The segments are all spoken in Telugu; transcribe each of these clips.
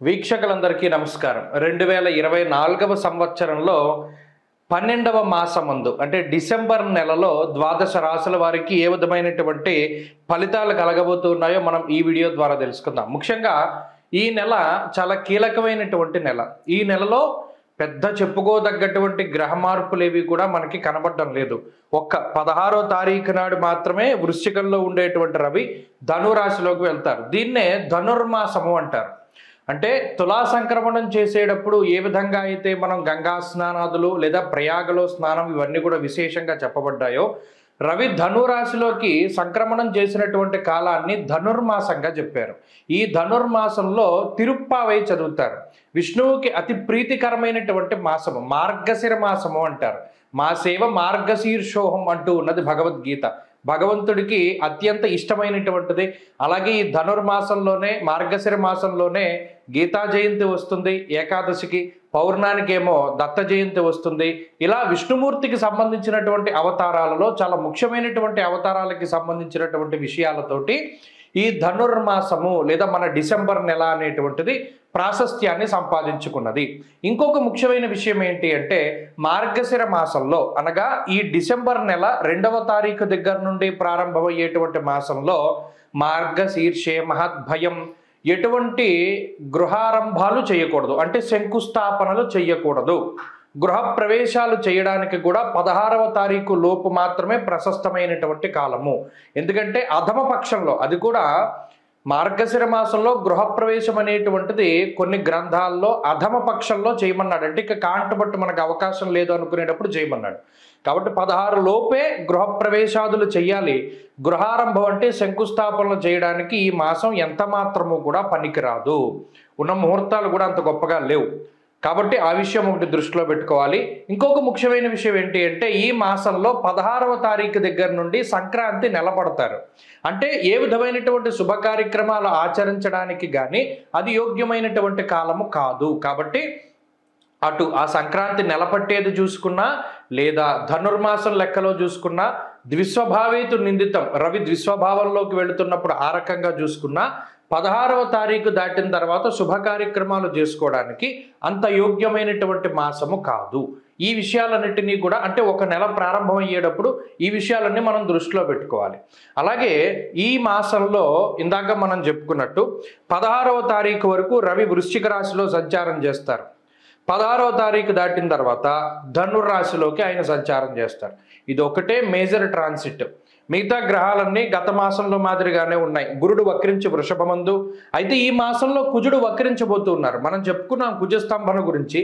వీక్షకులందరికీ నమస్కారం. 2024వ సంవత్సరంలో 12వ మాసమందు అంటే డిసెంబర్ నెలలో ద్వాదశ రాశుల వారికి ఏ విధమైనటువంటి ఫలితాలు కలగబోతున్నాయో మనం ఈ వీడియో ద్వారా తెలుసుకుందాం. ముఖ్యంగా ఈ నెల చాలా కీలకమైనటువంటి నెల. ఈ నెలలో పెద్ద చెప్పుకోదగ్గటువంటి గ్రహ మార్పులేవి కూడా మనకి కనబడడం లేదు. ఒక్క 16వ తారీఖు నాడు మాత్రమే వృశ్చికంలో ఉండేటువంటి రవి ధనురాశిలోకి వెళ్తారు. దీన్నే ధనుర్మాసము అంటారు. అంటే తులా సంక్రమణం చేసేటప్పుడు ఏ విధంగా అయితే మనం గంగా స్నానాదులు లేదా ప్రయాగలో స్నానం ఇవన్నీ కూడా విశేషంగా చెప్పబడ్డాయో, రవి ధనురాశిలోకి సంక్రమణం చేసినటువంటి కాలాన్ని ధనుర్మాసంగా చెప్పారు. ఈ ధనుర్మాసంలో తిరుప్పావై చదువుతారు. విష్ణువుకి అతి ప్రీతికరమైనటువంటి మాసము మార్గశిర మాసము అంటారు. మాసేవ మార్గశీర్షోహం అంటూ ఉన్నది భగవద్గీత. భగవంతుడికి అత్యంత ఇష్టమైనటువంటిది. అలాగే ఈ ధనుర్మాసంలోనే మార్గశిర మాసంలోనే గీతా జయంతి వస్తుంది. ఏకాదశికి పౌర్ణానికి ఏమో దత్త జయంతి వస్తుంది. ఇలా విష్ణుమూర్తికి సంబంధించినటువంటి అవతారాలలో చాలా ముఖ్యమైనటువంటి అవతారాలకి సంబంధించినటువంటి విషయాలతోటి ఈ ధనుర్మాసము లేదా మన డిసెంబర్ నెల అనేటువంటిది ప్రాశస్త్యాన్ని సంపాదించుకున్నది. ఇంకొక ముఖ్యమైన విషయం ఏంటి అంటే, మార్గశిర మాసంలో అనగా ఈ డిసెంబర్ నెల 2వ తారీఖు దగ్గర నుండి ప్రారంభమయ్యేటువంటి మాసంలో మార్గశీర్షే మహద్భయం, ఎటువంటి గృహారంభాలు చేయకూడదు, అంటే శంకుస్థాపనలు చేయకూడదు. గృహ ప్రవేశాలు చేయడానికి కూడా 16వ తారీఖు లోపు మాత్రమే ప్రశస్తమైనటువంటి కాలము. ఎందుకంటే అధమ పక్షంలో, అది కూడా మార్గశిర మాసంలో గృహప్రవేశం అనేటువంటిది కొన్ని గ్రంథాల్లో అధమ పక్షంలో చేయమన్నాడు. అంటే ఇక కాంటబట్టు మనకు అవకాశం లేదు అనుకునేటప్పుడు చేయమన్నాడు. కాబట్టి 16 లోపే గృహప్రవేశాదులు చేయాలి. గృహారంభం అంటే శంకుస్థాపనలు చేయడానికి ఈ మాసం ఎంత మాత్రము కూడా పనికిరాదు. ఉన్న ముహూర్తాలు కూడా అంత గొప్పగా లేవు. కాబట్టి ఆ విషయం ఒకటి దృష్టిలో పెట్టుకోవాలి. ఇంకొక ముఖ్యమైన విషయం ఏంటి అంటే, ఈ మాసంలో 16వ తారీఖు దగ్గర నుండి సంక్రాంతి నెలపడతారు. అంటే ఏ విధమైనటువంటి శుభ కార్యక్రమాలు ఆచరించడానికి కానీ అది యోగ్యమైనటువంటి కాలము కాదు. కాబట్టి అటు ఆ సంక్రాంతి నెలపట్టేది చూసుకున్నా లేదా ధనుర్మాసం లెక్కలో చూసుకున్నా, ద్విస్వభావేతు నిందితం రవి ద్విస్వభావంలోకి వెళుతున్నప్పుడు ఆ రకంగా చూసుకున్నా 16వ తారీఖు దాటిన తర్వాత శుభ కార్యక్రమాలు చేసుకోవడానికి అంత యోగ్యమైనటువంటి మాసము కాదు. ఈ విషయాలన్నిటినీ కూడా, అంటే ఒక నెల ప్రారంభం అయ్యేటప్పుడు ఈ విషయాలన్నీ మనం దృష్టిలో పెట్టుకోవాలి. అలాగే ఈ మాసంలో ఇందాక మనం చెప్పుకున్నట్టు 16వ తారీఖు వరకు రవి వృశ్చిక రాశిలో సంచారం చేస్తారు. 16వ తారీఖు దాటిన తర్వాత ధనుర్రాశిలోకి ఆయన సంచారం చేస్తారు. ఇది ఒకటే మేజర్ ట్రాన్సిట్. మిగతా గ్రహాలన్నీ గత మాసంలో మాదిరిగానే ఉన్నాయి. గురుడు వక్రించి వృషభమందు, అయితే ఈ మాసంలో కుజుడు వక్రించబోతున్నారు. మనం చెప్పుకున్నాం కుజస్తంభన గురించి.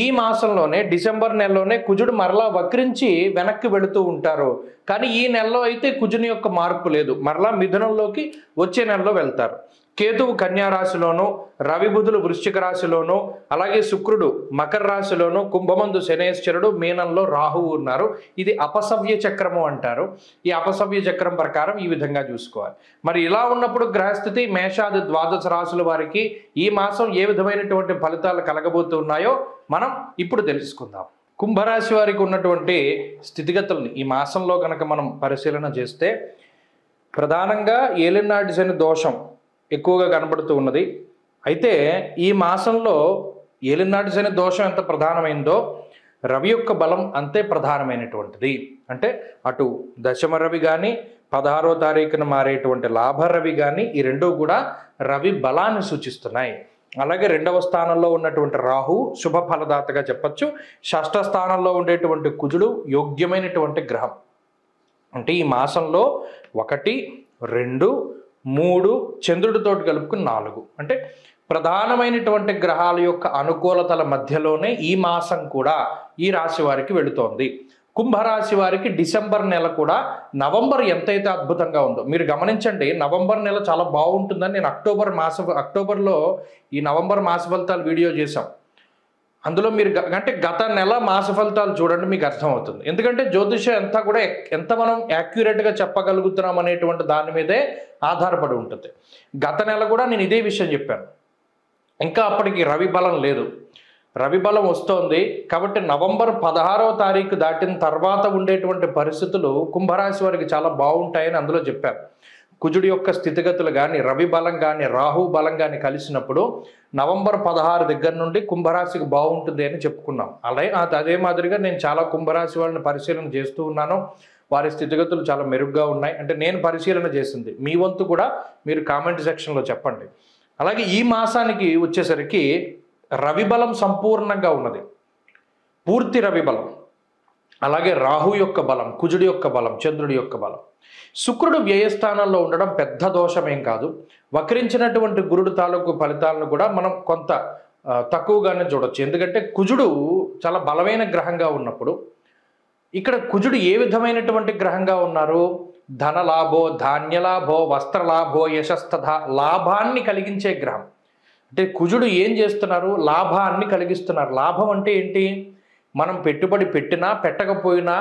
ఈ మాసంలోనే డిసెంబర్ నెలలోనే కుజుడు మరలా వక్రించి వెనక్కి వెళుతూ ఉంటారు. కానీ ఈ నెలలో అయితే కుజుని యొక్క మార్పు లేదు. మరలా మిథునంలోకి వచ్చే నెలలో వెళ్తారు. కేతువు కన్యా రాశిలోను, రవి బుధులు వృశ్చిక రాశిలోను, అలాగే శుక్రుడు మకర రాశిలోను, కుంభమందు శనేశ్వరుడు, మీనంలో రాహువు ఉన్నారు. ఇది అపసవ్య చక్రము అంటారు. ఈ అపసవ్య చక్రం ప్రకారం ఈ విధంగా చూసుకోవాలి. మరి ఇలా ఉన్నప్పుడు గ్రహస్థితి మేషాది ద్వాదశ రాశుల వారికి ఈ మాసం ఏ విధమైనటువంటి ఫలితాలు కలగబోతున్నాయో మనం ఇప్పుడు తెలుసుకుందాం. కుంభరాశి వారికి ఉన్నటువంటి స్థితిగతుల్ని ఈ మాసంలో కనుక మనం పరిశీలన చేస్తే, ప్రధానంగా ఏలినాటి శని దోషం ఎక్కువగా కనబడుతూ ఉన్నది. అయితే ఈ మాసంలో ఏలినాటి శని దోషం ఎంత ప్రధానమైందో రవి యొక్క బలం అంతే ప్రధానమైనటువంటిది. అంటే అటు దశమ రవి కానీ 16వ తారీఖున మారేటువంటి లాభ రవి కానీ ఈ రెండూ కూడా రవి బలాన్ని సూచిస్తున్నాయి. అలాగే 2వ స్థానంలో ఉన్నటువంటి రాహు శుభ ఫలదాతగా చెప్పచ్చు. షష్ఠ స్థానంలో ఉండేటువంటి కుజుడు యోగ్యమైనటువంటి గ్రహం. అంటే ఈ మాసంలో 1, 2, 3 చంద్రుడితో కలుపుకుని 4, అంటే ప్రధానమైనటువంటి గ్రహాల యొక్క అనుకూలతల మధ్యలోనే ఈ మాసం కూడా ఈ రాశి వారికి వెళుతోంది. కుంభరాశి వారికి డిసెంబర్ నెల కూడా నవంబర్ ఎంతైతే అద్భుతంగా ఉందో మీరు గమనించండి. నవంబర్ నెల చాలా బాగుంటుందని నేను అక్టోబర్లో ఈ నవంబర్ మాస ఫలితాలు వీడియో చేశాం. అందులో మీరు అంటే గత నెల మాస ఫలితాలు చూడండి, మీకు అర్థమవుతుంది. ఎందుకంటే జ్యోతిషం అంతా కూడా ఎంత మనం యాక్యురేట్గా చెప్పగలుగుతున్నాం అనేటువంటి దాని మీదే ఆధారపడి ఉంటుంది. గత నెల కూడా నేను ఇదే విషయం చెప్పాను. ఇంకా అప్పటికి రవి బలం లేదు. రవి బలం వస్తోంది. కాబట్టి నవంబర్ 16వ తారీఖు దాటిన తర్వాత ఉండేటువంటి పరిస్థితులు కుంభరాశి వారికి చాలా బాగుంటాయని అందులో చెప్పారు. కుజుడి యొక్క స్థితిగతులు కానీ, రవి బలం కానీ, రాహు బలం కానీ కలిసినప్పుడు నవంబర్ 16 దగ్గర నుండి కుంభరాశికి బాగుంటుంది అని చెప్పుకున్నాం. అలాగే అదే మాదిరిగా నేను చాలా కుంభరాశి వాళ్ళని పరిశీలన చేస్తూ ఉన్నాను. వారి స్థితిగతులు చాలా మెరుగ్గా ఉన్నాయి. అంటే నేను పరిశీలన చేసింది. మీ వంతు కూడా మీరు కామెంట్ సెక్షన్లో చెప్పండి. అలాగే ఈ మాసానికి వచ్చేసరికి రవి బలం సంపూర్ణంగా ఉన్నది, పూర్తి రవి బలం. అలాగే రాహు యొక్క బలం, కుజుడి యొక్క బలం, చంద్రుడి యొక్క బలం. శుక్రుడు వ్యయస్థానంలో ఉండడం పెద్ద దోషమేం కాదు. వక్రించినటువంటి గురుడు తాలూకు ఫలితాలను కూడా మనం కొంత తక్కువగానే చూడొచ్చు. ఎందుకంటే కుజుడు చాలా బలమైన గ్రహంగా ఉన్నప్పుడు, ఇక్కడ కుజుడు ఏ విధమైనటువంటి గ్రహంగా ఉన్నారు? ధనలాభో, ధాన్యలాభో, వస్త్రలాభో, యశస్తథ, లాభాన్ని కలిగించే గ్రహం. అంటే కుజుడు ఏం చేస్తున్నారు? లాభాన్ని కలిగిస్తున్నారు. లాభం అంటే ఏంటి? మనం పెట్టుబడి పెట్టినా పెట్టకపోయినా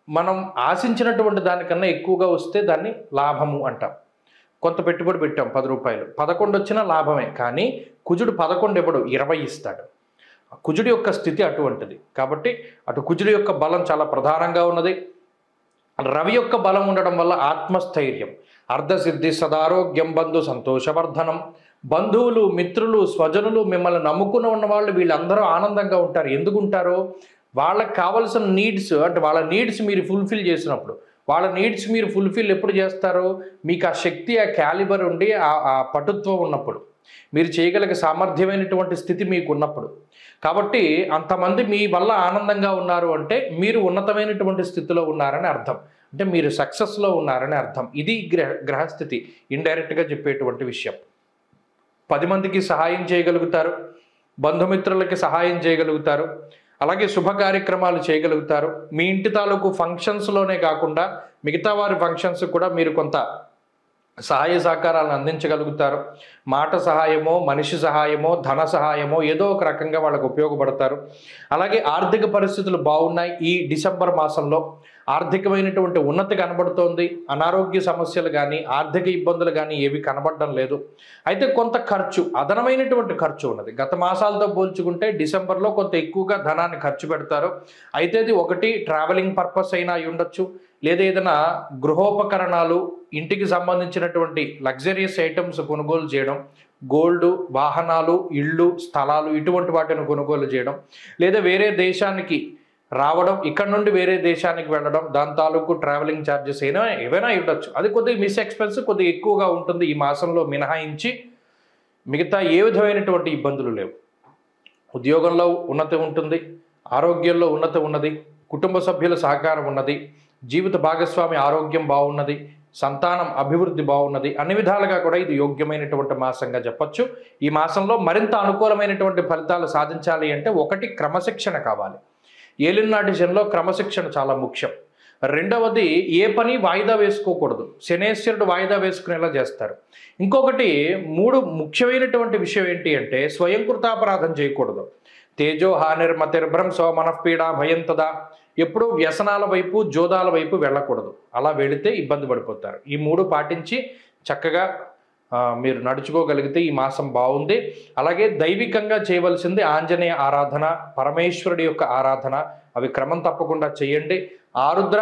మనం ఆశించినటువంటి దానికన్నా ఎక్కువగా వస్తే దాన్ని లాభము అంటాం. కొంత పెట్టుబడి పెట్టాం 10 రూపాయలు, 11 వచ్చినా లాభమే. కానీ కుజుడు 11 ఇవ్వడు, 20 ఇస్తాడు. కుజుడి యొక్క స్థితి అటువంటిది. కాబట్టి అటు కుజుడి యొక్క బలం చాలా ప్రధానంగా ఉన్నది. రవి యొక్క బలం ఉండడం వల్ల ఆత్మస్థైర్యం, అర్ధసిద్ధి, సదారోగ్యం, బంధు సంతోషవర్ధనం. బంధువులు, మిత్రులు, స్వజనులు, మిమ్మల్ని నమ్ముకుని ఉన్న వాళ్ళు వీళ్ళందరూ ఆనందంగా ఉంటారు. ఎందుకు ఉంటారు? వాళ్ళకి కావలసిన నీడ్స్, అంటే వాళ్ళ నీడ్స్ మీరు ఫుల్ఫిల్ చేసినప్పుడు. వాళ్ళ నీడ్స్ మీరు ఫుల్ఫిల్ ఎప్పుడు చేస్తారు? మీకు ఆ శక్తి, ఆ క్యాలిబర్ ఉండి ఆ పటుత్వం ఉన్నప్పుడు, మీరు చేయగలిగే సామర్థ్యమైనటువంటి స్థితి మీకు ఉన్నప్పుడు. కాబట్టి అంతమంది మీ వల్ల ఆనందంగా ఉన్నారు అంటే మీరు ఉన్నతమైనటువంటి స్థితిలో ఉన్నారని అర్థం. అంటే మీరు సక్సెస్లో ఉన్నారని అర్థం. ఇది గ్రహస్థితి ఇండైరెక్ట్గా చెప్పేటువంటి విషయం. 10 మందికి సహాయం చేయగలుగుతారు, బంధుమిత్రులకి సహాయం చేయగలుగుతారు, అలాగే శుభ కార్యక్రమాలు చేయగలుగుతారు. మీ ఇంటి తాలూకు ఫంక్షన్స్లోనే కాకుండా మిగతా వారి ఫంక్షన్స్ కూడా మీరు కొంత సహాయ సహకారాలను అందించగలుగుతారు. మాట సహాయమో, మనిషి సహాయమో, ధన సహాయమో ఏదో ఒక రకంగా వాళ్ళకు ఉపయోగపడతారు. అలాగే ఆర్థిక పరిస్థితులు బాగున్నాయి. ఈ డిసెంబర్ మాసంలో ఆర్థికమైనటువంటి ఉన్నతి కనబడుతోంది. అనారోగ్య సమస్యలు కానీ, ఆర్థిక ఇబ్బందులు కానీ ఏవి కనబడడం లేదు. అయితే కొంత ఖర్చు, అదనమైనటువంటి ఖర్చు ఉన్నది. గత మాసాలతో పోల్చుకుంటే డిసెంబర్లో కొంత ఎక్కువగా ధనాన్ని ఖర్చు పెడతారు. అయితే అది ఒకటి ట్రావెలింగ్ పర్పస్ అయినా అయి ఉండొచ్చు, లేదా ఏదైనా గృహోపకరణాలు, ఇంటికి సంబంధించినటువంటి లగ్జరియస్ ఐటమ్స్ కొనుగోలు చేయడం, గోల్డ్, వాహనాలు, ఇళ్ళు, స్థలాలు, ఇటువంటి వాటిని కొనుగోలు చేయడం, లేదా వేరే దేశానికి రావడం, ఇక్కడ నుండి వేరే దేశానికి వెళ్ళడం, దాని తాలూకు ట్రావెలింగ్ ఛార్జెస్ ఏవైనా ఇవ్వచ్చు. అది కొద్దిగా మిస్ ఎక్స్పెన్స్ కొద్దిగా ఎక్కువగా ఉంటుంది ఈ మాసంలో మినహాయించి. మిగతా ఏ విధమైనటువంటి ఇబ్బందులు లేవు. ఉద్యోగంలో ఉన్నతి ఉంటుంది, ఆరోగ్యంలో ఉన్నతి ఉన్నది, కుటుంబ సభ్యుల సహకారం ఉన్నది, జీవిత భాగస్వామి ఆరోగ్యం బాగున్నది, సంతానం అభివృద్ధి బాగున్నది. అన్ని విధాలుగా కూడా ఇది యోగ్యమైనటువంటి మాసంగా చెప్పచ్చు. ఈ మాసంలో మరింత అనుకూలమైనటువంటి ఫలితాలు సాధించాలి అంటే ఒకటి క్రమశిక్షణ కావాలి. ఏలినాటి శనిలో క్రమశిక్షణ చాలా ముఖ్యం. రెండవది, ఏ పని వాయిదా వేసుకోకూడదు. శనేశ్వరుడు వాయిదా వేసుకునేలా చేస్తారు. ఇంకొకటి, 3 ముఖ్యమైనటువంటి విషయం ఏంటి అంటే స్వయంకృతాపరాధం చేయకూడదు. తేజో హానిర్మతిర్భ్రంశో మనఃపీడా భయం తదా. ఎప్పుడూ వ్యసనాల వైపు, జోదాల వైపు వెళ్ళకూడదు. అలా వెళితే ఇబ్బంది పడిపోతారు. ఈ 3 పాటించి చక్కగా మీరు నడుచుకోగలిగితే ఈ మాసం బాగుంది. అలాగే దైవికంగా చేయవలసింది ఆంజనేయ ఆరాధన, పరమేశ్వరుడి యొక్క ఆరాధన, అవి క్రమం తప్పకుండా చేయండి. ఆరుద్ర